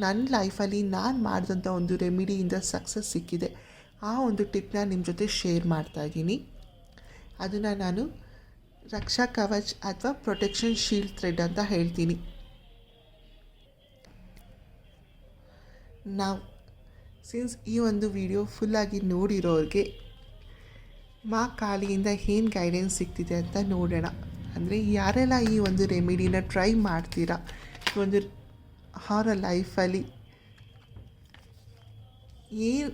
ನನ್ನ ಲೈಫಲ್ಲಿ ನಾನು ಮಾಡಿದಂಥ ಒಂದು ರೆಮಿಡಿಯಿಂದ ಸಕ್ಸಸ್ ಸಿಕ್ಕಿದೆ. ಆ ಒಂದು ಟಿಪ್ನ ನಿಮ್ಮ ಜೊತೆ ಶೇರ್ ಮಾಡ್ತಾಯಿದ್ದೀನಿ. ಅದನ್ನು ನಾನು ರಕ್ಷಾ ಕವಚ್ ಅಥವಾ ಪ್ರೊಟೆಕ್ಷನ್ ಶೀಲ್ಡ್ ಥ್ರೆಡ್ ಅಂತ ಹೇಳ್ತೀನಿ. ನಾವು ಸಿನ್ಸ್ ಈ ಒಂದು ವಿಡಿಯೋ ಫುಲ್ಲಾಗಿ ನೋಡಿರೋರಿಗೆ ಮಾ ಕಾಳಿಯಿಂದ ಏನು ಗೈಡೆನ್ಸ್ ಸಿಗ್ತಿದೆ ಅಂತ ನೋಡೋಣ. ಅಂದರೆ ಯಾರೆಲ್ಲ ಈ ಒಂದು ರೆಮಿಡಿನ ಟ್ರೈ ಮಾಡ್ತೀರಾ, ಒಂದು ಅವರ ಲೈಫಲ್ಲಿ ಏನು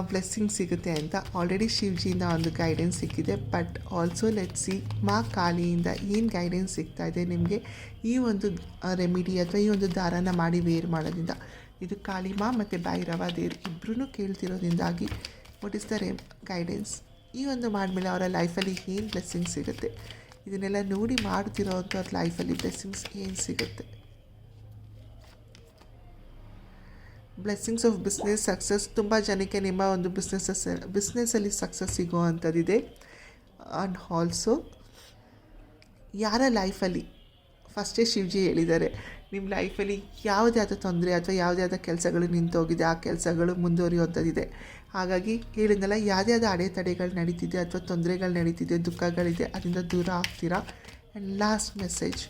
ಬ್ಲೆಸ್ಸಿಂಗ್ ಸಿಗುತ್ತೆ ಅಂತ ಆಲ್ರೆಡಿ ಶಿವಜಿಯಿಂದ ಒಂದು ಗೈಡೆನ್ಸ್ ಸಿಕ್ಕಿದೆ. ಬಟ್ ಆಲ್ಸೋ ಲೆಟ್ ಸಿ ಮಾ ಕಾಳಿಯಿಂದ ಏನು ಗೈಡೆನ್ಸ್ ಸಿಗ್ತಾ ಇದೆ ನಿಮಗೆ ಈ ಒಂದು ರೆಮಿಡಿ ಅಥವಾ ಈ ಒಂದು ದಾರನ ಮಾಡಿ ವೇರ್ ಮಾಡೋದ್ರಿಂದ. ಇದು ಕಾಳಿಮಾ ಮತ್ತು ಭೈರವ ದೇವ್ರು ಇಬ್ಬರೂ ಕೇಳ್ತಿರೋದ್ರಿಂದಾಗಿ ವಾಟ್ ಇಸ್ ದ ಗೈಡೆನ್ಸ್, ಈ ಒಂದು ಮಾಡಿದ್ಮೇಲೆ ಅವರ ಲೈಫಲ್ಲಿ ಏನು ಬ್ಲೆಸ್ಸಿಂಗ್ ಸಿಗುತ್ತೆ, ಇದನ್ನೆಲ್ಲ ನೋಡಿ ಮಾಡ್ತಿರೋ ಅಂಥವ್ರ ಲೈಫಲ್ಲಿ ಬ್ಲೆಸ್ಸಿಂಗ್ಸ್ ಏನು ಸಿಗುತ್ತೆ. Blessings of business success. ತುಂಬ ಜನಕ್ಕೆ ನಿಮ್ಮ ಒಂದು ಬಿಸ್ನೆಸ್ಸಲ್ಲಿ ಸಕ್ಸಸ್ ಸಿಗೋ ಅಂಥದ್ದಿದೆ. ಆ್ಯಂಡ್ ಆಲ್ಸೋ ಯಾರ ಲೈಫಲ್ಲಿ ಫಸ್ಟೇ ಶಿವಜಿ ಹೇಳಿದ್ದಾರೆ, ನಿಮ್ಮ ಲೈಫಲ್ಲಿ ಯಾವುದೇ ಆದ ತೊಂದರೆ ಅಥವಾ ಯಾವುದೇ ಆದ ಕೆಲಸಗಳು ನಿಂತೋಗಿದೆ, ಆ ಕೆಲಸಗಳು ಮುಂದುವರಿಯುವಂಥದ್ದಿದೆ. ಹಾಗಾಗಿ ಹೇಳಿದ್ನಲ್ಲ, ಯಾವುದೇ ಆದ ಅಡೆತಡೆಗಳು ನಡೀತಿದೆ ಅಥವಾ ತೊಂದರೆಗಳು ನಡೀತಿದೆ, ದುಃಖಗಳಿದೆ, ಅದರಿಂದ ದೂರ ಆಗ್ತೀರಾ. And last message,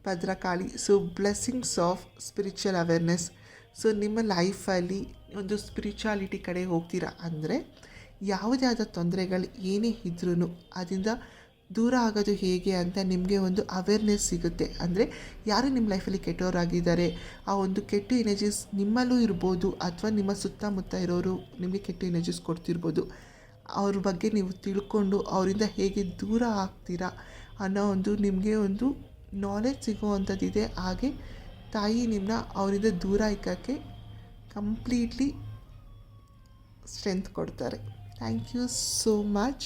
Bhadrakali. So blessings of spiritual awareness. So ನಿಮ್ಮ ಲೈಫಲ್ಲಿ ಒಂದು ಸ್ಪಿರಿಚುವಾಲಿಟಿ ಕಡೆ ಹೋಗ್ತೀರಾ ಅಂದರೆ ಯಾವುದೇ ಆದ ತೊಂದರೆಗಳು ಏನೇ ಇದ್ರೂ ಅದರಿಂದ ದೂರ ಆಗೋದು ಹೇಗೆ ಅಂತ ನಿಮಗೆ ಒಂದು ಅವೇರ್ನೆಸ್ ಸಿಗುತ್ತೆ. ಅಂದರೆ ಯಾರು ನಿಮ್ಮ ಲೈಫಲ್ಲಿ ಕೆಟ್ಟವರಾಗಿದ್ದಾರೆ, ಆ ಒಂದು ಕೆಟ್ಟ ಎನರ್ಜೀಸ್ ನಿಮ್ಮಲ್ಲೂ ಇರ್ಬೋದು ಅಥವಾ ನಿಮ್ಮ ಸುತ್ತಮುತ್ತ ಇರೋರು ನಿಮಗೆ ಕೆಟ್ಟ ಎನರ್ಜೀಸ್ ಕೊಡ್ತಿರ್ಬೋದು. ಅವ್ರ ಬಗ್ಗೆ ನೀವು ತಿಳ್ಕೊಂಡು ಅವರಿಂದ ಹೇಗೆ ದೂರ ಆಗ್ತೀರಾ ಅನ್ನೋ ಒಂದು ನಿಮಗೆ ಒಂದು ನಾಲೆಡ್ಜ್ ಸಿಗೋವಂಥದ್ದಿದೆ. ಹಾಗೆ ತಾಯಿ ನಿಮ್ಮನ್ನ ಅವರಿಂದ ದೂರ ಇಕ್ಕೋಕ್ಕೆ ಕಂಪ್ಲೀಟ್ಲಿ ಸ್ಟ್ರೆಂತ್ ಕೊಡ್ತಾರೆ. Thank you so much.